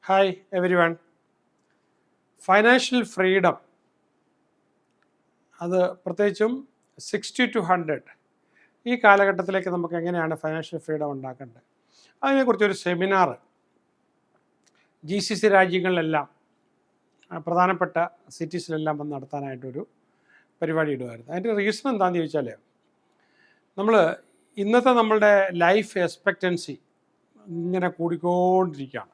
Hi every one. Financial freedom, അത് പ്രത്യേകിച്ചും 60 to 100 ഈ കാലഘട്ടത്തിലേക്ക് നമുക്ക് എങ്ങനെയാണ് ഫൈനാൻഷ്യൽ ഫ്രീഡം ഉണ്ടാക്കേണ്ടത്, അതിനെക്കുറിച്ചൊരു സെമിനാർ GCC രാജ്യങ്ങളിലെല്ലാം പ്രധാനപ്പെട്ട സിറ്റീസിലെല്ലാം വന്ന് നടത്താനായിട്ടൊരു പരിപാടി ഇടുമായിരുന്നു. അതിൻ്റെ റീസൺ എന്താണെന്ന് ചോദിച്ചാൽ, നമ്മൾ ഇന്നത്തെ നമ്മളുടെ ലൈഫ് എക്സ്പെക്റ്റൻസി ഇങ്ങനെ കൂടിക്കൊണ്ടിരിക്കുകയാണ്.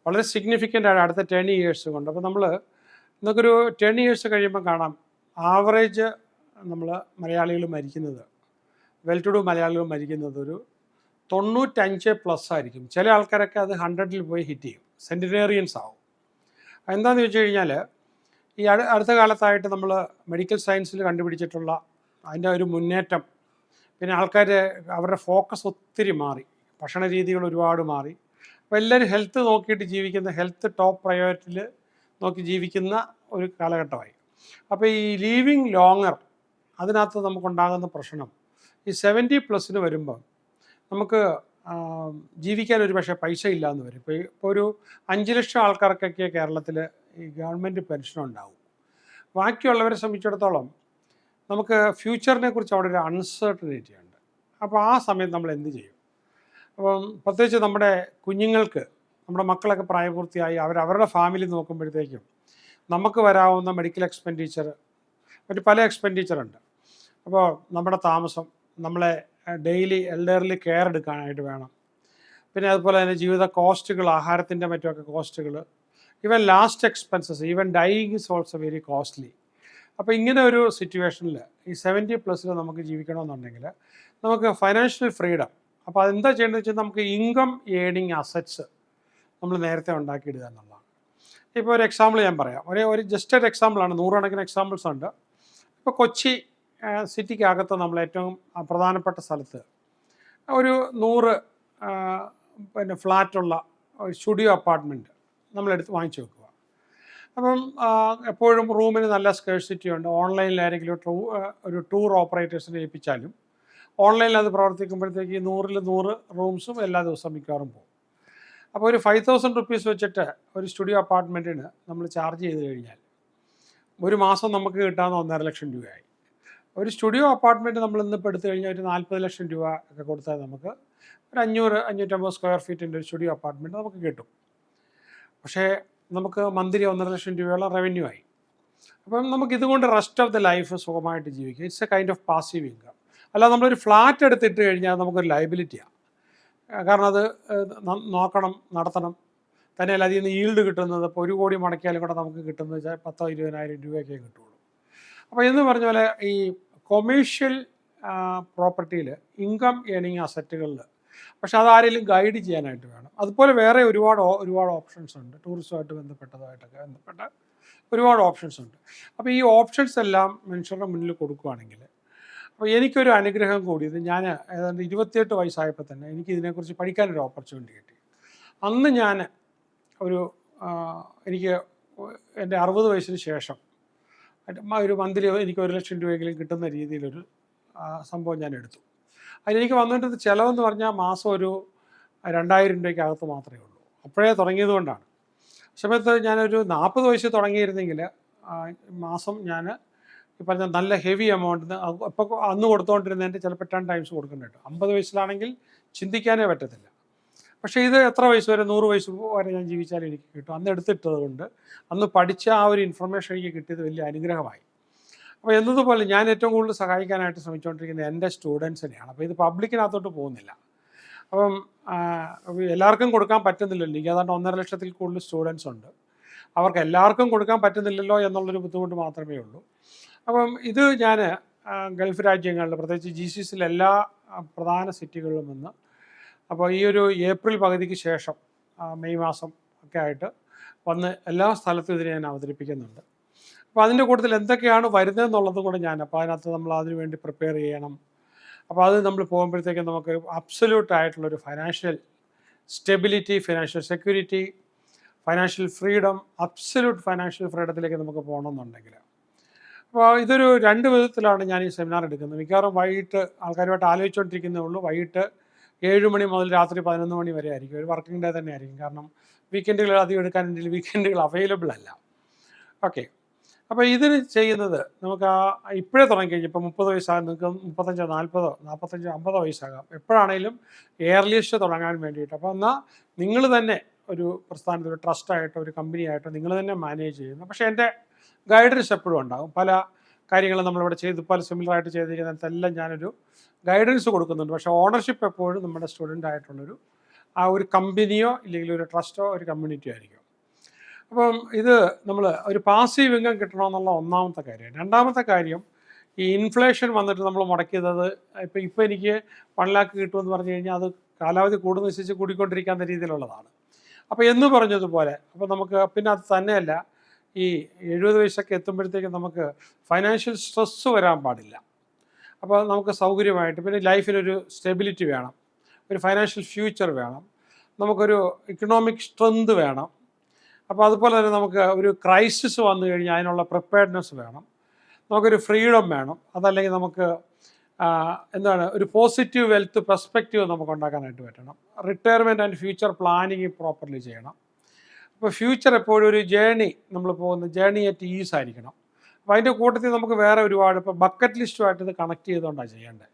വളരെ സിഗ്നിഫിക്കൻ്റ് ആണ് അടുത്ത 10 years കൊണ്ട്. അപ്പോൾ നമുക്കൊരു 10 years കഴിയുമ്പോൾ കാണാം, ആവറേജ് നമ്മൾ മലയാളികൾ മരിക്കുന്നത്, വെൽ ടു ഡു മലയാളികൾ മരിക്കുന്നത് ഒരു 95+ ആയിരിക്കും. ചില ആൾക്കാരൊക്കെ അത് 100-ൽ പോയി ഹിറ്റ് ചെയ്യും, സെൻറ്റിനേറിയൻസ് ആവും. എന്താണെന്ന് ചോദിച്ചു കഴിഞ്ഞാൽ, ഈ അടുത്ത കാലത്തായിട്ട് നമ്മൾ മെഡിക്കൽ സയൻസിൽ കണ്ടുപിടിച്ചിട്ടുള്ള അതിൻ്റെ ഒരു മുന്നേറ്റം, പിന്നെ ആൾക്കാർ അവരുടെ ഫോക്കസ് ഒത്തിരി മാറി, ഭക്ഷണ രീതികൾ ഒരുപാട് മാറി. അപ്പോൾ എല്ലാവരും ഹെൽത്ത് നോക്കിയിട്ട് ജീവിക്കുന്ന, ഹെൽത്ത് ടോപ്പ് പ്രയോറിറ്റിയിൽ നോക്കി ജീവിക്കുന്ന ഒരു കാലഘട്ടമായി. അപ്പോൾ ഈ ലീവിങ് ലോങ്ങർ, അതിനകത്ത് നമുക്കുണ്ടാകുന്ന പ്രശ്നം, ഈ 70+ വരുമ്പം നമുക്ക് ജീവിക്കാൻ ഒരു പക്ഷേ പൈസ ഇല്ലയെന്ന് വരും. ഇപ്പോൾ ഒരു 5 ലക്ഷം ആൾക്കാർക്കൊക്കെ കേരളത്തിൽ ഈ ഗവൺമെൻറ് പെൻഷൻ ഉണ്ടാവും. ബാക്കിയുള്ളവരെ സംബന്ധിച്ചിടത്തോളം നമുക്ക് ഫ്യൂച്ചറിനെ കുറിച്ച് അവിടെ ഒരു അൺസർട്ടനിറ്റി ഉണ്ട്. അപ്പോൾ ആ സമയത്ത് നമ്മൾ എന്ത് ചെയ്യും? അപ്പം പ്രത്യേകിച്ച് നമ്മുടെ കുഞ്ഞുങ്ങൾക്ക്, നമ്മുടെ മക്കളൊക്കെ പ്രായപൂർത്തിയായി അവരുടെ ഫാമിലി നോക്കുമ്പോഴത്തേക്കും നമുക്ക് വരാവുന്ന മെഡിക്കൽ എക്സ്പെൻഡിച്ചർ, മറ്റ് പല എക്സ്പെൻഡിച്ചറുണ്ട്. അപ്പോൾ നമ്മുടെ താമസം, നമ്മളെ ഡെയിലി എൽഡർലി കെയർ എടുക്കാനായിട്ട് വേണം. പിന്നെ അതുപോലെ തന്നെ ജീവിത കോസ്റ്റുകൾ, ആഹാരത്തിൻ്റെ മറ്റുമൊക്കെ കോസ്റ്റുകൾ, even last expenses, even dying is also very costly. അപ്പോൾ ഇങ്ങനെ ഒരു സിറ്റുവേഷനിൽ ഈ 70+ നമുക്ക് ജീവിക്കണമെന്നുണ്ടെങ്കിൽ നമുക്ക് ഫൈനാൻഷ്യൽ ഫ്രീഡം, അപ്പോൾ അതെന്താ ചെയ്യേണ്ടത് വെച്ചാൽ, നമുക്ക് ഇൻകം ഏണിങ് അസറ്റ്സ് നമ്മൾ നേരത്തെ ഉണ്ടാക്കിയിടുക എന്നുള്ളതാണ്. ഇപ്പോൾ ഒരു എക്സാമ്പിൾ ഞാൻ പറയാം, ഒരു ജസ്റ്റ് ഒരു എക്സാമ്പിളാണ്, 100 കണക്കിന് എക്സാമ്പിൾസ് ഉണ്ട്. ഇപ്പോൾ കൊച്ചി സിറ്റിക്കകത്ത് നമ്മൾ ഏറ്റവും പ്രധാനപ്പെട്ട സ്ഥലത്ത് ഒരു 100 പിന്നെ ഫ്ലാറ്റുള്ള ഒരു സ്റ്റുഡിയോ അപ്പാർട്ട്മെൻറ്റ് നമ്മളെടുത്ത് വാങ്ങിച്ചു വെക്കുക. അപ്പം എപ്പോഴും റൂമിന് നല്ല സ്കേഴ്സിറ്റി ഉണ്ട്. ഓൺലൈനിൽ ആരെങ്കിലും ഒരു ടൂർ ഓപ്പറേറ്റേഴ്സിനെ ഏൽപ്പിച്ചാലും ഓൺലൈനിൽ അത് പ്രവർത്തിക്കുമ്പോഴത്തേക്ക് 100-ൽ 100 റൂംസും എല്ലാ ദിവസവും മിക്കവാറും പോകും. അപ്പോൾ ഒരു 5,000 rupees വെച്ചിട്ട് ഒരു സ്റ്റുഡിയോ അപ്പാർട്ട്മെൻറ്റിന് നമ്മൾ ചാർജ് ചെയ്ത് കഴിഞ്ഞാൽ ഒരു മാസം നമുക്ക് കിട്ടാവുന്ന 1.5 ലക്ഷം രൂപയായി. ഒരു സ്റ്റുഡിയോ അപ്പാർട്ട്മെൻറ്റ് നമ്മൾ ഇന്നിപ്പോൾ എടുത്തു കഴിഞ്ഞാൽ ഒരു 40 ലക്ഷം രൂപ ഒക്കെ കൊടുത്താൽ നമുക്ക് ഒരു 500-550 സ്ക്വയർ ഫീറ്റിൻ്റെ ഒരു സ്റ്റുഡിയോ അപ്പാർട്ട്മെൻറ്റ് നമുക്ക് കിട്ടും. പക്ഷേ നമുക്ക് മന്ത്ലി 1.5 ലക്ഷം രൂപയോളം റവന്യൂ ആയി. അപ്പം നമുക്ക് ഇതുകൊണ്ട് റെസ്റ്റ് ഓഫ് ദ ലൈഫ് സുഖമായിട്ട് ജീവിക്കും. It's A kind of passive income. അല്ലാതെ നമ്മളൊരു ഫ്ലാറ്റ് എടുത്തിട്ട് കഴിഞ്ഞാൽ നമുക്കൊരു ലയബിലിറ്റിയാണ്. കാരണം അത് നോക്കണം, നടത്തണം. തന്നെയല്ല അതിൽ നിന്ന് ഈൽഡ് കിട്ടുന്നത്, ഇപ്പോൾ 1 കോടി മുടക്കിയാലും കൂടെ നമുക്ക് കിട്ടുന്നത് 10,000-20,000 രൂപയൊക്കെ കിട്ടുള്ളൂ. അപ്പോൾ എന്ന് പറഞ്ഞ പോലെ ഈ കൊമേഴ്ഷ്യൽ പ്രോപ്പർട്ടിയിൽ ഇൻകം ഏണിങ് അസറ്റുകളിൽ, പക്ഷെ അതാരെങ്കിലും ഗൈഡ് ചെയ്യാനായിട്ട് വേണം. അതുപോലെ വേറെ ഒരുപാട് ഓപ്ഷൻസ് ഉണ്ട്. ടൂറിസമായിട്ട് ബന്ധപ്പെട്ട ഒരുപാട് ഓപ്ഷൻസ് ഉണ്ട്. അപ്പോൾ ഈ ഓപ്ഷൻസ് എല്ലാം മനുഷ്യരുടെ മുന്നിൽ കൊടുക്കുകയാണെങ്കിൽ, അപ്പോൾ എനിക്കൊരു അനുഗ്രഹം കൂടിയത്, ഞാൻ ഏതാണ്ട് 28 വയസ്സായപ്പോൾ തന്നെ എനിക്ക് ഇതിനെക്കുറിച്ച് പഠിക്കാനൊരു ഓപ്പർച്യൂണിറ്റി കിട്ടി. അന്ന് ഞാൻ എനിക്ക് എൻ്റെ 60 വയസ്സിന് ശേഷം ഒരു മന്ത്ലി എനിക്ക് 1 ലക്ഷം രൂപയെങ്കിലും കിട്ടുന്ന രീതിയിലൊരു സംഭവം ഞാൻ എടുത്തു. അതിലെനിക്ക് വന്നിട്ട് ചിലവെന്ന് പറഞ്ഞാൽ മാസം ഒരു 2,000 രൂപയ്ക്കകത്ത് മാത്രമേ ഉള്ളൂ. അപ്പോഴേ തുടങ്ങിയത് കൊണ്ടാണ്. സമയത്ത് ഞാനൊരു 40 വയസ്സ് തുടങ്ങിയിരുന്നെങ്കിൽ മാസം ഞാൻ ഈ പറഞ്ഞ നല്ല ഹെവി എമൗണ്ട് ഇപ്പോൾ അന്ന് കൊടുത്തുകൊണ്ടിരുന്നതിൻ്റെ ചിലപ്പോൾ 10 ടൈംസ് കൊടുക്കേണ്ടി വരും. 50 വയസ്സിലാണെങ്കിൽ ചിന്തിക്കാനേ പറ്റത്തില്ല. പക്ഷേ ഇത് എത്ര വയസ്സ് വരെ, 100 വയസ്സ് വരെ ഞാൻ ജീവിച്ചാലും എനിക്ക് കിട്ടും. അന്ന് എടുത്തിട്ടത് കൊണ്ട്, അന്ന് പഠിച്ച ആ ഒരു ഇൻഫർമേഷൻ എനിക്ക് കിട്ടിയത് വലിയ അനുഗ്രഹമായി. അപ്പോൾ എന്നതുപോലെ ഞാൻ ഏറ്റവും കൂടുതൽ സഹായിക്കാനായിട്ട് ശ്രമിച്ചുകൊണ്ടിരിക്കുന്നത് എൻ്റെ സ്റ്റുഡൻസിനെയാണ്. അപ്പോൾ ഇത് പബ്ലിക്കിനകത്തോട്ട് പോകുന്നില്ല. അപ്പം എല്ലാവർക്കും കൊടുക്കാൻ പറ്റുന്നില്ലല്ലോ. എനിക്ക് ഏതാണ്ട് 1.5 ലക്ഷത്തിൽ കൂടുതൽ സ്റ്റുഡൻസ് ഉണ്ട്. അവർക്ക് എല്ലാവർക്കും കൊടുക്കാൻ പറ്റുന്നില്ലല്ലോ എന്നുള്ളൊരു ബുദ്ധിമുട്ട് മാത്രമേ ഉള്ളൂ. അപ്പം ഇത് ഞാൻ ഗൾഫ് രാജ്യങ്ങളിൽ, പ്രത്യേകിച്ച് GCCയിലെ എല്ലാ പ്രധാന സിറ്റികളിലും നിന്ന്, അപ്പോൾ ഈ ഒരു ഏപ്രിൽ പകുതിക്ക് ശേഷം മെയ് മാസം ഒക്കെ ആയിട്ട് വന്ന് എല്ലാ സ്ഥലത്തും ഇതിനെ ഞാൻ അവതരിപ്പിക്കുന്നുണ്ട്. അപ്പോൾ അതിൻ്റെ കൂട്ടത്തിൽ എന്തൊക്കെയാണ് വരുന്നതെന്നുള്ളതും കൂടെ അപ്പോൾ അതിനകത്ത് നമ്മൾ അതിനു വേണ്ടി പ്രിപ്പയർ ചെയ്യണം. അപ്പോൾ അത് നമ്മൾ പോകുമ്പോഴത്തേക്കും നമുക്ക് അബ്സല്യൂട്ട് ആയിട്ടുള്ളൊരു financial stability, financial security, financial freedom, absolute financial ഫ്രീഡത്തിലേക്ക് നമുക്ക് പോകണമെന്നുണ്ടെങ്കിൽ, അപ്പോൾ ഇതൊരു 2 വിധത്തിലാണ് ഞാൻ ഈ സെമിനാർ എടുക്കുന്നത്. മിക്കവാറും വൈകിട്ട് ആൾക്കാരുമായിട്ട് ആലോചിച്ചുകൊണ്ടിരിക്കുന്നേ ഉള്ളൂ. വൈകിട്ട് 7 മണി മുതൽ രാത്രി 11 മണി വരെ ആയിരിക്കും. ഒരു വർക്കിംഗ് ഡേ തന്നെ ആയിരിക്കും. കാരണം വീക്കെൻഡുകൾ അധികം എടുക്കാൻ എൻ്റെ വീക്കെൻഡുകൾ അവൈലബിൾ അല്ല. ഓക്കെ. അപ്പോൾ ഇതിന് ചെയ്യുന്നത് നമുക്ക് ഇപ്പോഴേ തുടങ്ങിക്കഴിഞ്ഞാൽ ഇപ്പോൾ 30 വയസ്സാകാം, നിങ്ങൾക്ക് 35, 40, 45, 50 വയസ്സാകാം, എപ്പോഴാണെങ്കിലും എയർലിസ്റ്റ് തുടങ്ങാൻ വേണ്ടിയിട്ട്. അപ്പോൾ എന്നാൽ നിങ്ങൾ തന്നെ ഒരു പ്രസ്ഥാനത്തിൽ ഒരു ട്രസ്റ്റായിട്ടോ ഒരു കമ്പനിയായിട്ടോ നിങ്ങൾ തന്നെ മാനേജ് ചെയ്യുന്നു. പക്ഷേ എൻ്റെ ഗൈഡൻസ് എപ്പോഴും ഉണ്ടാകും. പല കാര്യങ്ങളും നമ്മളിവിടെ ചെയ്ത് പല സിമിലറായിട്ട് ചെയ്തിരിക്കുന്നിടത്തെല്ലാം ഞാനൊരു ഗൈഡൻസ് കൊടുക്കുന്നുണ്ട്. പക്ഷേ ഓണർഷിപ്പ് എപ്പോഴും നമ്മുടെ സ്റ്റുഡൻ്റ് ആയിട്ടുള്ളൊരു ആ ഒരു കമ്പനിയോ ഇല്ലെങ്കിൽ ഒരു ട്രസ്റ്റോ ഒരു കമ്മ്യൂണിറ്റിയോ ആയിരിക്കും. അപ്പം ഇത് നമ്മൾ ഒരു പാസീവ് ഇൻകം കിട്ടണമെന്നുള്ള ഒന്നാമത്തെ കാര്യം. രണ്ടാമത്തെ കാര്യം, ഈ ഇൻഫ്ലേഷൻ വന്നിട്ട് നമ്മൾ മുടക്കിയത് ഇപ്പോൾ എനിക്ക് 1 lakh കിട്ടുമെന്ന് പറഞ്ഞു കഴിഞ്ഞാൽ അത് കാലാവധി കൂടുന്നതനുസരിച്ച് കൂടിക്കൊണ്ടിരിക്കാവുന്ന രീതിയിലുള്ളതാണ്. അപ്പോൾ എന്ന് പറഞ്ഞതുപോലെ അപ്പോൾ നമുക്ക് പിന്നെ അത് തന്നെയല്ല, ഈ 70 വയസ്സൊക്കെ എത്തുമ്പോഴത്തേക്കും നമുക്ക് ഫൈനാൻഷ്യൽ സ്ട്രെസ്സ് വരാൻ പാടില്ല. അപ്പോൾ നമുക്ക് സൗകര്യമായിട്ട് പിന്നെ ലൈഫിലൊരു സ്റ്റെബിലിറ്റി വേണം, ഒരു ഫൈനാൻഷ്യൽ ഫ്യൂച്ചർ വേണം, നമുക്കൊരു ഇക്കണോമിക് സ്ട്രെങ്ത് വേണം. അപ്പോൾ അതുപോലെ തന്നെ നമുക്ക് ഒരു ക്രൈസിസ് വന്നു കഴിഞ്ഞാൽ അതിനുള്ള പ്രിപ്പയർഡ്നെസ് വേണം, നമുക്കൊരു ഫ്രീഡം വേണം. അതല്ലെങ്കിൽ നമുക്ക് എന്താണ് ഒരു പോസിറ്റീവ് വെൽത്ത് പെർസ്പെക്റ്റീവ് നമുക്ക് ഉണ്ടാക്കാനായിട്ട് പറ്റണം. Retirement and future planning properly ചെയ്യണം. അപ്പോൾ ഫ്യൂച്ചർ എപ്പോഴും ഒരു ജേണി, നമ്മൾ പോകുന്ന ജേണി അറ്റ് ഈസ് ആയിരിക്കണം. അപ്പോൾ അതിൻ്റെ കൂട്ടത്തിൽ നമുക്ക് വേറെ ഒരുപാട് ഇപ്പോൾ ബക്കറ്റ് ലിസ്റ്റുമായിട്ട് ഇത് കണക്ട് ചെയ്തുകൊണ്ടാണ് ചെയ്യേണ്ടത്.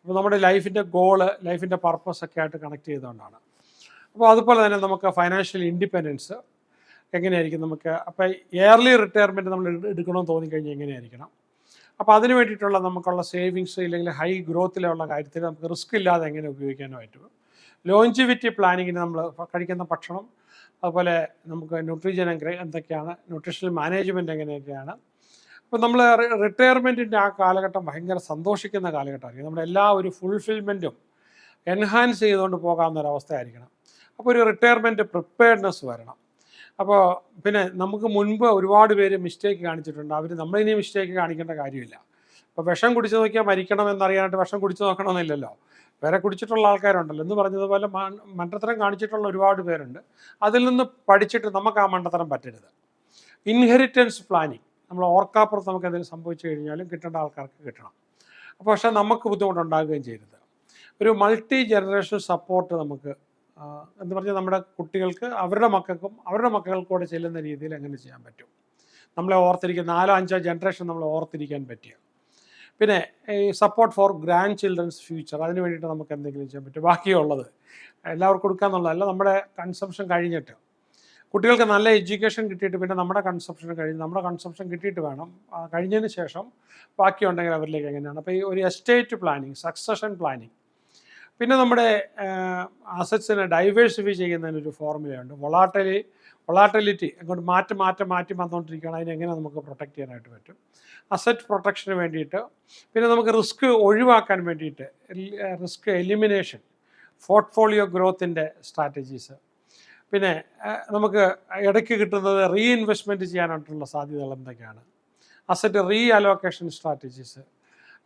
അപ്പോൾ നമ്മുടെ ലൈഫിൻ്റെ ഗോള്, ലൈഫിൻ്റെ പർപ്പസ് ഒക്കെ ആയിട്ട് കണക്ട് ചെയ്തുകൊണ്ടാണ്. അപ്പോൾ അതുപോലെ തന്നെ നമുക്ക് ഫൈനാൻഷ്യൽ ഇൻഡിപെൻഡൻസ് എങ്ങനെയായിരിക്കും നമുക്ക്, അപ്പോൾ ഇയർലി റിട്ടയർമെൻറ്റ് നമ്മൾ എടുക്കണമെന്ന് തോന്നിക്കഴിഞ്ഞാൽ എങ്ങനെയായിരിക്കണം. അപ്പോൾ അതിന് വേണ്ടിയിട്ടുള്ള നമുക്കുള്ള സേവിങ്സ് ഇല്ലെങ്കിൽ ഹൈ ഗ്രോത്തിലുള്ള കാര്യത്തിൽ നമുക്ക് റിസ്ക് ഇല്ലാതെ എങ്ങനെ ഉപയോഗിക്കാനോ പറ്റും. ലോഞ്ചിവിറ്റി പ്ലാനിങ്ങിന് നമ്മൾ കഴിക്കുന്ന ഭക്ഷണം, അതുപോലെ നമുക്ക് ന്യൂട്രീജൻ എന്തൊക്കെയാണ്, ന്യൂട്രീഷണൽ മാനേജ്മെൻറ്റ് എങ്ങനെയൊക്കെയാണ്. അപ്പോൾ നമ്മൾ റിട്ടയർമെൻറ്റിൻ്റെ ആ കാലഘട്ടം ഭയങ്കര സന്തോഷിക്കുന്ന കാലഘട്ടമായിരിക്കും. നമ്മുടെ എല്ലാ ഒരു ഫുൾഫിൽമെൻറ്റും എൻഹാൻസ് ചെയ്തുകൊണ്ട് പോകാവുന്ന ഒരവസ്ഥയായിരിക്കണം. അപ്പോൾ ഒരു റിട്ടയർമെൻറ്റ് പ്രിപ്പയർഡ്നെസ് വരണം. അപ്പോൾ പിന്നെ നമുക്ക് മുൻപ് ഒരുപാട് പേര് മിസ്റ്റേക്ക് കാണിച്ചിട്ടുണ്ട്. അവർ നമ്മളിനി മിസ്റ്റേക്ക് കാണിക്കേണ്ട കാര്യമില്ല. ഇപ്പോൾ വിഷം കുടിച്ച് നോക്കിയാൽ മരിക്കണം എന്നറിയാനായിട്ട് വിഷം കുടിച്ച് നോക്കണമെന്നില്ലല്ലോ. വേറെ കുടിച്ചിട്ടുള്ള ആൾക്കാരുണ്ടല്ലോ. എന്ന് പറഞ്ഞതുപോലെ മണ്ടത്തരം കാണിച്ചിട്ടുള്ള ഒരുപാട് പേരുണ്ട്. അതിൽ നിന്ന് പഠിച്ചിട്ട് നമുക്ക് ആ മണ്ടത്തരം പറ്റരുത്. ഇൻഹെറിറ്റൻസ് പ്ലാനിങ്, നമ്മൾ ഓർക്കാപ്പുറത്ത് നമുക്ക് എന്തെങ്കിലും സംഭവിച്ചു കഴിഞ്ഞാലും കിട്ടേണ്ട ആൾക്കാർക്ക് കിട്ടണം. അപ്പോൾ പക്ഷേ നമുക്ക് ബുദ്ധിമുട്ടുണ്ടാകുകയും ചെയ്യരുത്. ഒരു മൾട്ടി ജനറേഷൻ സപ്പോർട്ട് നമുക്ക് എന്ന് പറഞ്ഞാൽ നമ്മുടെ കുട്ടികൾക്ക് അവരുടെ മക്കൾക്കൂടെ ചെല്ലുന്ന രീതിയിൽ എങ്ങനെ ചെയ്യാൻ പറ്റും, നമ്മളെ ഓർത്തിരിക്കുക 4-5 ജനറേഷൻ നമ്മൾ ഓർത്തിരിക്കാൻ പറ്റുക. പിന്നെ ഈ support for grand children's future, അതിന് വേണ്ടിയിട്ട് നമുക്ക് എന്തെങ്കിലും ചെയ്യാൻ പറ്റും. ബാക്കിയുള്ളത് എല്ലാവർക്കും കൊടുക്കാന്നുള്ളതല്ല, നമ്മുടെ കൺസംഷൻ കഴിഞ്ഞിട്ട് കുട്ടികൾക്ക് നല്ല എഡ്യൂക്കേഷൻ കിട്ടിയിട്ട് പിന്നെ നമ്മുടെ കൺസംഷൻ കിട്ടിയിട്ട് വേണം, കഴിഞ്ഞതിന് ശേഷം ബാക്കിയുണ്ടെങ്കിൽ അവരിലേക്ക് എങ്ങനെയാണ്. അപ്പോൾ ഈ ഒരു എസ്റ്റേറ്റ് പ്ലാനിങ്, സക്സഷൻ പ്ലാനിങ്, പിന്നെ നമ്മുടെ അസറ്റ്സിനെ ഡൈവേഴ്സിഫൈ ചെയ്യുന്നതിനൊരു ഫോർമുലയുണ്ട്. വൊളാറ്റിലിറ്റി അങ്ങോട്ട് മാറ്റി വന്നുകൊണ്ടിരിക്കുകയാണ്. അതിനെങ്ങനെ നമുക്ക് പ്രൊട്ടക്റ്റ് ചെയ്യാനായിട്ട് പറ്റും. അസറ്റ് പ്രൊട്ടക്ഷന് വേണ്ടിയിട്ട്, പിന്നെ നമുക്ക് റിസ്ക് ഒഴിവാക്കാൻ വേണ്ടിയിട്ട് റിസ്ക് എലിമിനേഷൻ, പോർട്ട്ഫോളിയോ ഗ്രോത്തിൻ്റെ സ്ട്രാറ്റജീസ്, പിന്നെ നമുക്ക് ഇടയ്ക്ക് കിട്ടുന്നത് റീഇൻവെസ്റ്റ്മെൻറ്റ് ചെയ്യാനായിട്ടുള്ള സാധ്യതകൾ എന്തൊക്കെയാണ്, asset re allocation strategies,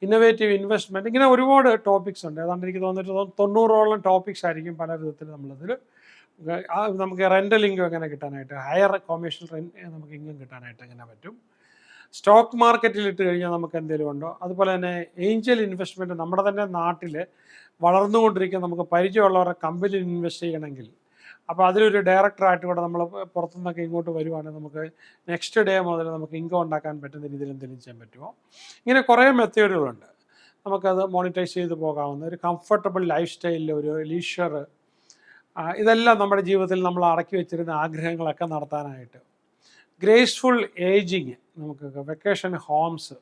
innovative investment, ഇങ്ങനെ ഒരുപാട് ടോപ്പിക്സ് ഉണ്ട്. ഏതാണ്ട് എനിക്ക് തോന്നിയിട്ട് 90ഓളം ടോപ്പിക്സ് ആയിരിക്കും പല വിധത്തിൽ നമ്മളതിൽ. നമുക്ക് റെൻ്റൽ ഇൻകം എങ്ങനെ കിട്ടാനായിട്ട്, ഹയർ കൊമേഴ്ഷ്യൽ നമുക്ക് ഇൻകം കിട്ടാനായിട്ട് എങ്ങനെ പറ്റും, സ്റ്റോക്ക് മാർക്കറ്റിൽ ഇട്ട് കഴിഞ്ഞാൽ നമുക്ക് എന്തെങ്കിലും ഉണ്ടോ, അതുപോലെ തന്നെ ഏഞ്ചൽ ഇൻവെസ്റ്റ്മെൻറ്റ്, നമ്മുടെ തന്നെ നാട്ടിൽ വളർന്നുകൊണ്ടിരിക്കുന്ന നമുക്ക് പരിചയമുള്ളവരുടെ കമ്പനിയിൽ ഇൻവെസ്റ്റ് ചെയ്യണമെങ്കിൽ, അപ്പോൾ അതിലൊരു ഡയറക്ടറായിട്ട് കൂടെ നമ്മൾ പുറത്തുനിന്നൊക്കെ ഇങ്ങോട്ട് വരുവാണെങ്കിൽ നമുക്ക് നെക്സ്റ്റ് ഡേ മുതൽ നമുക്ക് ഇൻകം ഉണ്ടാക്കാൻ പറ്റുന്ന രീതിയിൽ എന്തെങ്കിലും ചെയ്യാൻ പറ്റുമോ. ഇങ്ങനെ കുറേ മെത്തേഡുകളുണ്ട്. നമുക്കത് മോണിറ്റൈസ് ചെയ്ത് പോകാവുന്ന ഒരു കംഫർട്ടബിൾ ലൈഫ് സ്റ്റൈലിൽ ഒരു ലീഷർ, ഇതെല്ലാം നമ്മുടെ ജീവിതത്തിൽ നമ്മൾ അടക്കി വെച്ചിരുന്ന ആഗ്രഹങ്ങളൊക്കെ നടത്താനായിട്ട്. ഗ്രേസ്ഫുൾ ഏജിങ്, നമുക്ക് വെക്കേഷൻ ഹോംസ്,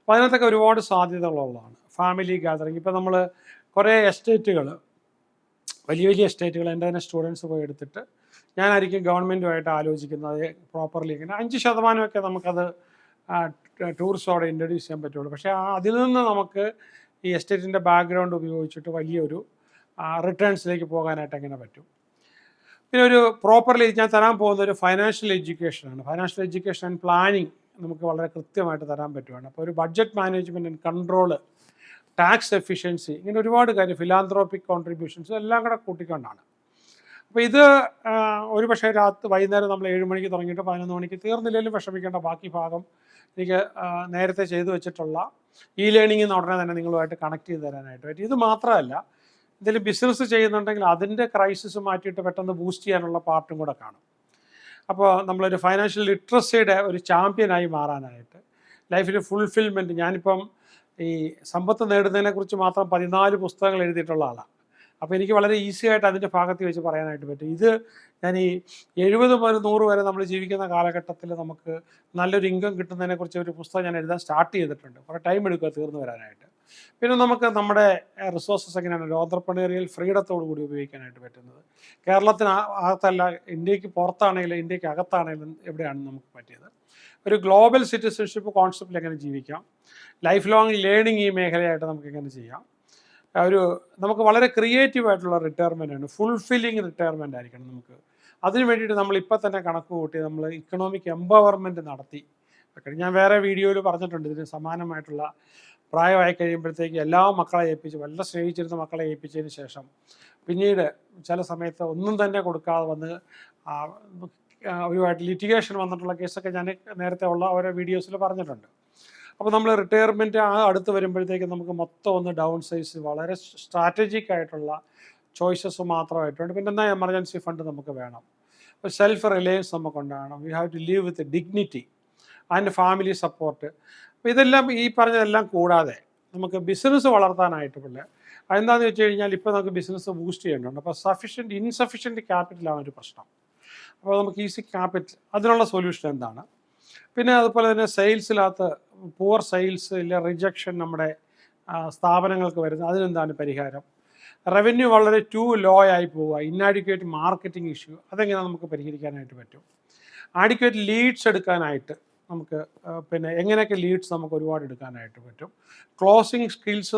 അപ്പോൾ അതിനകത്തൊക്കെ ഒരുപാട് സാധ്യതകളുള്ളതാണ്. ഫാമിലി ഗാദറിങ്, ഇപ്പോൾ നമ്മൾ കുറേ എസ്റ്റേറ്റുകൾ, വലിയ എസ്റ്റേറ്റുകൾ എൻ്റെ തന്നെ സ്റ്റുഡൻസ് പോയി എടുത്തിട്ട് ഞാനായിരിക്കും ഗവൺമെൻറ്റുമായിട്ട് ആലോചിക്കുന്നത് പ്രോപ്പർലി. ഇങ്ങനെ 5% നമുക്കത് ടൂറിസ്റ്റോടെ ഇൻട്രൊഡ്യൂസ് ചെയ്യാൻ പറ്റുള്ളൂ. പക്ഷേ അതിൽ നിന്ന് നമുക്ക് ഈ എസ്റ്റേറ്റിൻ്റെ ബാക്ക്ഗ്രൗണ്ട് ഉപയോഗിച്ചിട്ട് വലിയൊരു റിട്ടേൺസിലേക്ക് പോകാനായിട്ട് എങ്ങനെ പറ്റും. പിന്നെ ഒരു പ്രോപ്പർലി ഞാൻ തരാൻ പോകുന്ന ഒരു ഫൈനാൻഷ്യൽ എഡ്യൂക്കേഷനാണ്. ഫൈനാൻഷ്യൽ എഡ്യൂക്കേഷൻ ആൻഡ് പ്ലാനിങ് നമുക്ക് വളരെ കൃത്യമായിട്ട് തരാൻ പറ്റുവാണ്. അപ്പോൾ ഒരു budget management and control, tax efficiency, ഇങ്ങനെ ഒരുപാട് കാര്യം, ഫിലാന്ത്രോപ്പിക് കോൺട്രിബ്യൂഷൻസ് എല്ലാം കൂടെ കൂട്ടിക്കൊണ്ടാണ്. അപ്പോൾ ഇത് ഒരു പക്ഷേ വൈകുന്നേരം നമ്മൾ 7 മണിക്ക് തുടങ്ങിയിട്ട് 11 മണിക്ക് തീർന്നില്ലെങ്കിലും വിഷമിക്കേണ്ട. ബാക്കി ഭാഗം എനിക്ക് നേരത്തെ ചെയ്തു വെച്ചിട്ടുള്ള ലേണിംഗിൽ നിന്ന് ഉടനെ തന്നെ നിങ്ങളുമായിട്ട് കണക്ട് ചെയ്ത് തരാനായിട്ട് പറ്റും. ഇത് മാത്രമല്ല, എന്തെങ്കിലും ബിസിനസ് ചെയ്യുന്നുണ്ടെങ്കിൽ അതിൻ്റെ ക്രൈസിസ് മാറ്റിയിട്ട് പെട്ടെന്ന് ബൂസ്റ്റ് ചെയ്യാനുള്ള പാർട്ടും കൂടെ കാണും. അപ്പോൾ നമ്മളൊരു ഫൈനാൻഷ്യൽ ലിറ്ററസിയുടെ ഒരു ചാമ്പ്യനായി മാറാനായിട്ട് ലൈഫിൽ ഫുൾഫിൽമെൻറ്റ്, ഞാനിപ്പം ഈ സമ്പത്ത് നേടുന്നതിനെക്കുറിച്ച് മാത്രം 14 പുസ്തകങ്ങൾ എഴുതിയിട്ടുള്ള ആളാണ്. അപ്പോൾ എനിക്ക് വളരെ ഈസി ആയിട്ട് അതിൻ്റെ ഭാഗത്ത് വെച്ച് പറയാനായിട്ട് പറ്റും. ഇത് ഞാൻ ഈ 70 മുതൽ 100 വരെ നമ്മൾ ജീവിക്കുന്ന കാലഘട്ടത്തിൽ നമുക്ക് നല്ലൊരു ഇൻകം കിട്ടുന്നതിനെക്കുറിച്ച് ഒരു പുസ്തകം ഞാൻ എഴുതാൻ സ്റ്റാർട്ട് ചെയ്തിട്ടുണ്ട്. കുറേ ടൈം എടുക്കുക തീർന്നു വരാനായിട്ട്. പിന്നെ നമുക്ക് നമ്മുടെ റിസോഴ്സസ് എങ്ങനെയാണ് ഒരു ഓന്ത്രപ്രണീറിയൽ ഫ്രീഡത്തോടു കൂടി ഉപയോഗിക്കാനായിട്ട് പറ്റുന്നത്. കേരളത്തിന് അകത്തല്ല, ഇന്ത്യക്ക് പുറത്താണെങ്കിലും ഇന്ത്യക്ക് അകത്താണെങ്കിലും എവിടെയാണ് നമുക്ക് പറ്റിയത്. ഒരു ഗ്ലോബൽ സിറ്റിസൺഷിപ്പ് കോൺസെപ്റ്റിൽ എങ്ങനെ ജീവിക്കാം, ലൈഫ് ലോങ് ലേണിംഗ് ഈ മേഖലയായിട്ട് നമുക്ക് എങ്ങനെ ചെയ്യാം, നമുക്ക് വളരെ ക്രിയേറ്റീവ് ആയിട്ടുള്ള റിട്ടയർമെൻ്റ് ആണ്, ഫുൾഫില്ലിങ് റിട്ടയർമെൻ്റ് ആയിരിക്കണം നമുക്ക്. അതിന് വേണ്ടിയിട്ട് നമ്മൾ ഇപ്പം തന്നെ കണക്ക് കൂട്ടി നമ്മൾ ഇക്കണോമിക് എംപവർമെൻറ്റ് നടത്തി വെക്കണം. ഞാൻ വേറെ വീഡിയോയിൽ പറഞ്ഞിട്ടുണ്ട്, ഇതിന് സമാനമായിട്ടുള്ള പ്രായമായി കഴിയുമ്പോഴത്തേക്ക് എല്ലാ മക്കളെ ഏൽപ്പിച്ച്, വളരെ സ്നേഹിച്ചിരുന്ന മക്കളെ ഏൽപ്പിച്ചതിന് ശേഷം പിന്നീട് ചില സമയത്ത് ഒന്നും തന്നെ കൊടുക്കാതെ വന്ന് ഒരുപാട് ലിറ്റിഗേഷൻ വന്നിട്ടുള്ള കേസൊക്കെ ഞാൻ നേരത്തെ ഉള്ള ഓരോ വീഡിയോസിൽ പറഞ്ഞിട്ടുണ്ട്. അപ്പോൾ നമ്മൾ റിട്ടയർമെൻറ്റ് അടുത്ത് വരുമ്പോഴത്തേക്ക് നമുക്ക് മൊത്തം ഒന്ന് ഡൗൺ സൈസ്, വളരെ സ്ട്രാറ്റജിക് ആയിട്ടുള്ള ചോയ്സസ് മാത്രമായിട്ടുണ്ട്. പിന്നെ എന്താ എമർജൻസി ഫണ്ട് നമുക്ക് വേണം, ഒരു സെൽഫ് റിലയൻസ് നമുക്കുണ്ടാകണം, we have to leave with dignity and family support. അപ്പോൾ ഇതെല്ലാം ഈ പറഞ്ഞതെല്ലാം കൂടാതെ നമുക്ക് ബിസിനസ് വളർത്താനായിട്ട് അതെന്താണെന്ന് വെച്ച് കഴിഞ്ഞാൽ ഇപ്പോൾ നമുക്ക് ബിസിനസ് ബൂസ്റ്റ് ചെയ്യേണ്ടതുണ്ട്. അപ്പോൾ ഇൻസഫിഷ്യൻറ്റ് ക്യാപിറ്റലാണ് ഒരു പ്രശ്നം. അപ്പോൾ നമുക്ക് ഈസി ക്യാപിറ്റൽ, അതിനുള്ള സൊല്യൂഷൻ എന്താണ്? പിന്നെ അതുപോലെ തന്നെ സെയിൽസിനകത്ത് പുവർ സെയിൽസ് ഇല്ല, റിജക്ഷൻ നമ്മുടെ സ്ഥാപനങ്ങൾക്ക് വരുന്നത്, അതിനെന്താണ് പരിഹാരം? റവന്യൂ വളരെ ലോ ആയി പോവുക, ഇന്നാഡിക്വേറ്റ് മാർക്കറ്റിംഗ് ഇഷ്യൂ, അതെങ്ങനെ നമുക്ക് പരിഹരിക്കാനായിട്ട് പറ്റും? ആഡിക്വേറ്റ് ലീഡ്സ് എടുക്കാനായിട്ട് നമുക്ക് പിന്നെ എങ്ങനെയൊക്കെ ലീഡ്സ് നമുക്ക് ഒരുപാട് എടുക്കാനായിട്ട് പറ്റും? ക്ലോസിങ് സ്കിൽസ്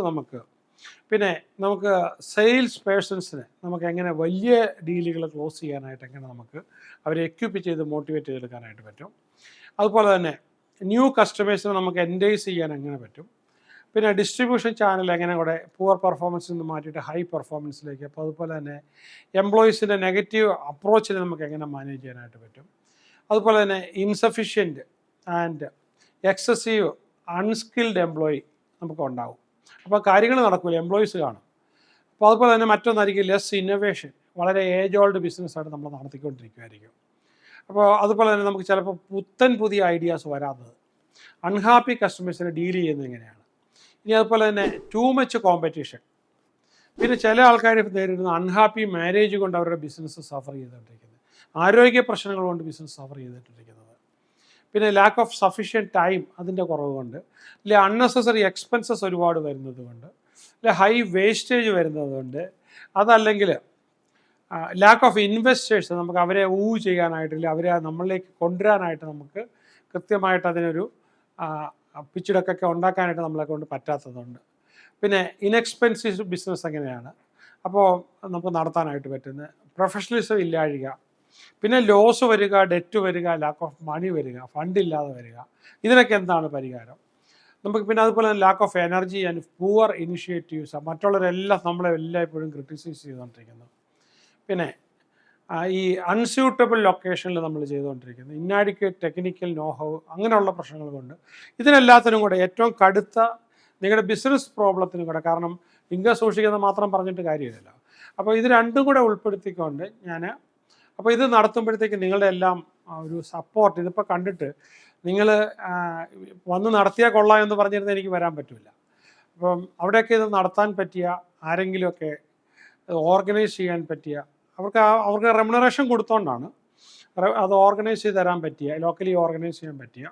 പിന്നെ നമുക്ക് സെയിൽസ് പേഴ്സൺസിനെ നമുക്ക് എങ്ങനെ വലിയ ഡീലുകൾ ക്ലോസ് ചെയ്യാനായിട്ട് എങ്ങനെ നമുക്ക് അവരെ എക്യുപ്പ് ചെയ്ത് മോട്ടിവേറ്റ് ചെയ്തെടുക്കാനായിട്ട് പറ്റും? അതുപോലെ തന്നെ ന്യൂ കസ്റ്റമേഴ്സിനെ നമുക്ക് എൻഗേജ് ചെയ്യാൻ എങ്ങനെ പറ്റും? പിന്നെ ഡിസ്ട്രിബ്യൂഷൻ ചാനൽ എങ്ങനെ കൂടെ പുവർ പെർഫോമൻസിൽ നിന്ന് മാറ്റിയിട്ട് ഹൈ പെർഫോമൻസിലേക്ക്, അപ്പോൾ അതുപോലെ തന്നെ എംപ്ലോയീസിൻ്റെ നെഗറ്റീവ് അപ്രോച്ചിനെ നമുക്ക് എങ്ങനെ മാനേജ് ചെയ്യാനായിട്ട് പറ്റും? അതുപോലെ തന്നെ insufficient and excessive unskilled employee നമുക്ക് ഉണ്ടാവും. അപ്പോൾ കാര്യങ്ങൾ നടക്കില്ല, എംപ്ലോയീസ് കാണും. അപ്പോൾ അതുപോലെ തന്നെ മറ്റൊന്നായിരിക്കും ലെസ് ഇന്നോവേഷൻ, വളരെ ഏജ് ഓൾഡ് ബിസിനസ്സായിട്ട് നമ്മൾ നടത്തിക്കൊണ്ടിരിക്കുമായിരിക്കും. അപ്പോൾ അതുപോലെ തന്നെ നമുക്ക് ചിലപ്പോൾ പുതിയ ഐഡിയാസ് വരാത്തത്, അൺഹാപ്പി കസ്റ്റമേഴ്സിനെ ഡീൽ ചെയ്യുന്നത് എങ്ങനെയാണ്. ഇനി അതുപോലെ തന്നെ ടൂ മച്ച് കോമ്പറ്റീഷൻ. പിന്നെ ചില ആൾക്കാർ നേരിടുന്ന അൺഹാപ്പി മാരേജ് കൊണ്ട് അവരുടെ ബിസിനസ് സഫർ ചെയ്തുകൊണ്ടിരിക്കുന്നത്, ആരോഗ്യ പ്രശ്നങ്ങൾ കൊണ്ട് ബിസിനസ് സഫർ ചെയ്തിട്ടിരിക്കുന്നത്, പിന്നെ ലാക്ക് ഓഫ് സഫിഷ്യൻറ്റ് ടൈം, അതിൻ്റെ കുറവ് കൊണ്ട്, അല്ലെ അൺനെസസറി എക്സ്പെൻസസ് ഒരുപാട് വരുന്നത് കൊണ്ട്, അല്ലെ ഹൈ വേസ്റ്റേജ് വരുന്നത് കൊണ്ട്, അതല്ലെങ്കിൽ ലാക്ക് ഓഫ് ഇൻവെസ്റ്റേഴ്സ്, നമുക്ക് അവരെ ചെയ്യാനായിട്ടില്ല, അവരെ നമ്മളിലേക്ക് കൊണ്ടുവരാനായിട്ട് നമുക്ക് കൃത്യമായിട്ട് അതിനൊരു പിച്ചിടക്കൊക്കെ ഉണ്ടാക്കാനായിട്ട് നമ്മളെ കൊണ്ട് പറ്റാത്തതുണ്ട്. പിന്നെ ഇൻഎക്സ്പെൻസീവ് ബിസിനസ് എങ്ങനെയാണ് അപ്പോൾ നമുക്ക് നടത്താനായിട്ട് പറ്റുന്നത്, പ്രൊഫഷണലിസം ഇല്ലാഴിക, പിന്നെ ലോസ് വരിക, ഡെറ്റ് വരിക, ലാക്ക് ഓഫ് മണി വരിക, ഫണ്ട് ഇല്ലാതെ വരിക, ഇതിനൊക്കെ എന്താണ് പരിഹാരം? നമുക്ക് പിന്നെ അതുപോലെ തന്നെ lack of energy and poor initiatives, മറ്റുള്ളവരെല്ലാം നമ്മളെ എല്ലായ്പ്പോഴും ക്രിട്ടിസൈസ് ചെയ്തുകൊണ്ടിരിക്കുന്നു. പിന്നെ ഈ അൺസ്യൂട്ടബിൾ ലൊക്കേഷനിൽ നമ്മൾ ചെയ്തുകൊണ്ടിരിക്കുന്നത്, ഇന്നാഡിക്വേറ്റ് ടെക്നിക്കൽ നോഹൗ, അങ്ങനെയുള്ള പ്രശ്നങ്ങൾ കൊണ്ട് ഇതിനെല്ലാത്തിനും കൂടെ ഏറ്റവും കടുത്ത നിങ്ങളുടെ ബിസിനസ് പ്രോബ്ലത്തിനും കൂടെ, കാരണം ഇൻകം സൂക്ഷിക്കുന്നത് മാത്രം പറഞ്ഞിട്ട് കാര്യമില്ലല്ലോ. അപ്പോൾ ഇത് രണ്ടും കൂടെ ഉൾപ്പെടുത്തിക്കൊണ്ട് അപ്പോൾ ഇത് നടത്തുമ്പോഴത്തേക്ക് നിങ്ങളുടെ എല്ലാം ഒരു സപ്പോർട്ട്, ഇതിപ്പോൾ കണ്ടിട്ട് നിങ്ങൾ വന്ന് നടത്തിയാൽ കൊള്ളാം എന്ന് പറഞ്ഞിരുന്നാൽ എനിക്ക് വരാൻ പറ്റില്ല. അപ്പം അവിടെയൊക്കെ ഇത് നടത്താൻ പറ്റിയ ആരെങ്കിലുമൊക്കെ ഓർഗനൈസ് ചെയ്യാൻ പറ്റിയ, അവർക്ക് റെമ്യൂണറേഷൻ കൊടുത്തോണ്ടാണ് അത് ഓർഗനൈസ് ചെയ്ത് തരാൻ പറ്റിയ, ലോക്കലി ഓർഗനൈസ് ചെയ്യാൻ പറ്റിയ,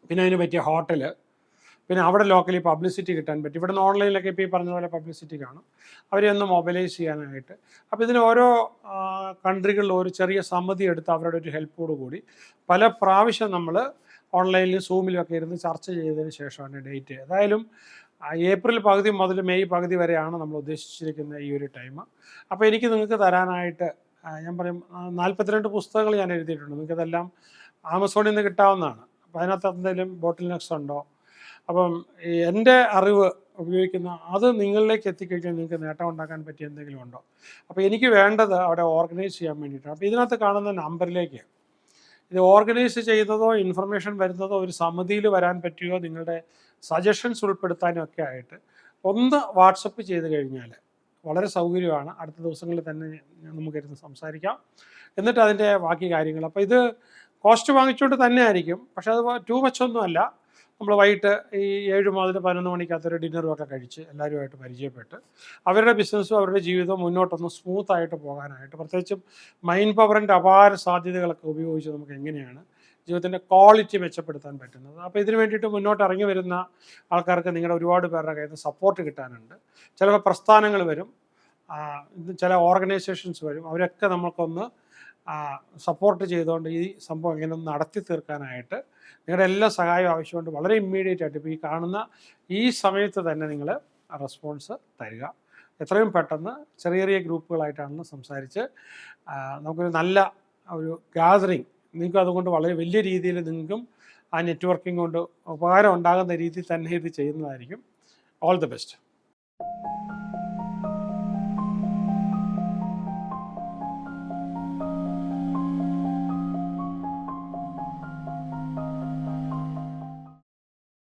പിന്നെ അതിന് പറ്റിയ ഹോട്ടൽ, പിന്നെ അവിടെ ലോക്കലി പബ്ലിസിറ്റി കിട്ടാൻ പറ്റും. ഇവിടെ നിന്ന് ഓൺലൈനിലൊക്കെ ഇപ്പോൾ ഈ പറഞ്ഞ പോലെ പബ്ലിസിറ്റി കാണും, അവരെ ഒന്ന് മൊബൈലൈസ് ചെയ്യാനായിട്ട്. അപ്പോൾ ഇതിന് ഓരോ കൺട്രികളിൽ ഒരു ചെറിയ സമിതി എടുത്ത് അവരുടെ ഒരു ഹെൽപ്പോട് കൂടി പല പ്രാവശ്യം നമ്മൾ ഓൺലൈനിലും സൂമിലും ഒക്കെ ഇരുന്ന് ചർച്ച ചെയ്തതിന് ശേഷമാണ് ഡേറ്റ്. ഏതായാലും ഏപ്രിൽ പകുതി മുതൽ മെയ് പകുതി വരെയാണ് നമ്മൾ ഉദ്ദേശിച്ചിരിക്കുന്ന ഈ ഒരു ടൈം. അപ്പോൾ എനിക്ക് നിങ്ങൾക്ക് തരാനായിട്ട് ഞാൻ പറയും 42 പുസ്തകങ്ങൾ ഞാൻ എഴുതിയിട്ടുണ്ട്. നിങ്ങൾക്കതെല്ലാം ആമസോണിൽ നിന്ന് കിട്ടാവുന്നതാണ്. അപ്പോൾ അതിനകത്ത് എന്തെങ്കിലും ബോട്ടിൽ നെക്സ് ഉണ്ടോ, അപ്പം എൻ്റെ അറിവ് ഉപയോഗിക്കുന്ന അത് നിങ്ങളിലേക്ക് എത്തിക്കഴിഞ്ഞാൽ നിങ്ങൾക്ക് നേട്ടം ഉണ്ടാക്കാൻ പറ്റിയ എന്തെങ്കിലും ഉണ്ടോ? അപ്പോൾ എനിക്ക് വേണ്ടത് അവിടെ ഓർഗനൈസ് ചെയ്യാൻ വേണ്ടിയിട്ടാണ്. അപ്പോൾ ഇതിനകത്ത് കാണുന്ന നമ്പറിലേക്ക് ഇത് ഓർഗനൈസ് ചെയ്യുന്നതോ ഇൻഫർമേഷൻ വരുന്നതോ ഒരു സമിതിയിൽ വരാൻ പറ്റുകയോ നിങ്ങളുടെ സജഷൻസ് ഉൾപ്പെടുത്താനും ഒക്കെ ആയിട്ട് ഒന്ന് വാട്സപ്പ് ചെയ്ത് കഴിഞ്ഞാൽ വളരെ സൗകര്യമാണ്. അടുത്ത ദിവസങ്ങളിൽ തന്നെ നമുക്കിരുന്ന് സംസാരിക്കാം. എന്നിട്ട് അതിൻ്റെ ബാക്കി കാര്യങ്ങൾ. അപ്പോൾ ഇത് കോസ്റ്റ് വാങ്ങിച്ചുകൊണ്ട് തന്നെ ആയിരിക്കും. പക്ഷേ അത് ടൂ മച്ചൊന്നുമല്ല. നമ്മൾ വൈകിട്ട് ഈ 7 മുതൽ 11 മണിക്കകത്തൊരു ഡിന്നറും ഒക്കെ കഴിച്ച് എല്ലാവരുമായിട്ട് പരിചയപ്പെട്ട് അവരുടെ ബിസിനസ്സും അവരുടെ ജീവിതവും മുന്നോട്ടൊന്ന് സ്മൂത്തായിട്ട് പോകാനായിട്ട്, പ്രത്യേകിച്ചും മൈൻഡ് പവറിൻ്റെ അപാര സാധ്യതകളൊക്കെ ഉപയോഗിച്ച് നമുക്ക് എങ്ങനെയാണ് ജീവിതത്തിൻ്റെ ക്വാളിറ്റി മെച്ചപ്പെടുത്താൻ പറ്റുന്നത്. അപ്പോൾ ഇതിന് വേണ്ടിയിട്ട് മുന്നോട്ട് ഇറങ്ങി വരുന്ന ആൾക്കാർക്ക് നിങ്ങളുടെ ഒരുപാട് പേരുടെ കയ്യിൽ നിന്ന് സപ്പോർട്ട് കിട്ടാനുണ്ട്. ചിലപ്പോൾ പ്രസ്ഥാനങ്ങൾ വരും, ചില ഓർഗനൈസേഷൻസ് വരും. അവരൊക്കെ നമുക്കൊന്ന് സപ്പോർട്ട് ചെയ്തുകൊണ്ട് ഈ സംഭവം എങ്ങനെ ഒന്ന് നടത്തി തീർക്കാനായിട്ട് നിങ്ങളുടെ എല്ലാ സഹായവും ആവശ്യമുണ്ട്. വളരെ ഇമ്മീഡിയറ്റ് ആയിട്ട് ഇപ്പോൾ ഈ കാണുന്ന ഈ സമയത്ത് തന്നെ നിങ്ങൾ റെസ്പോൺസ് തരിക. എത്രയും പെട്ടെന്ന് ചെറിയ ചെറിയ ഗ്രൂപ്പുകളായിട്ടാണെന്ന് സംസാരിച്ച് നമുക്കൊരു നല്ല ഒരു ഗാദറിങ്, നിങ്ങൾക്ക് അതുകൊണ്ട് വളരെ വലിയ രീതിയിൽ നിങ്ങൾക്കും ആ നെറ്റ്വർക്കിംഗ് കൊണ്ട് ഉപകാരം ഉണ്ടാകുന്ന രീതിയിൽ തന്നെ ഇത് ചെയ്യുന്നതായിരിക്കും. All the best.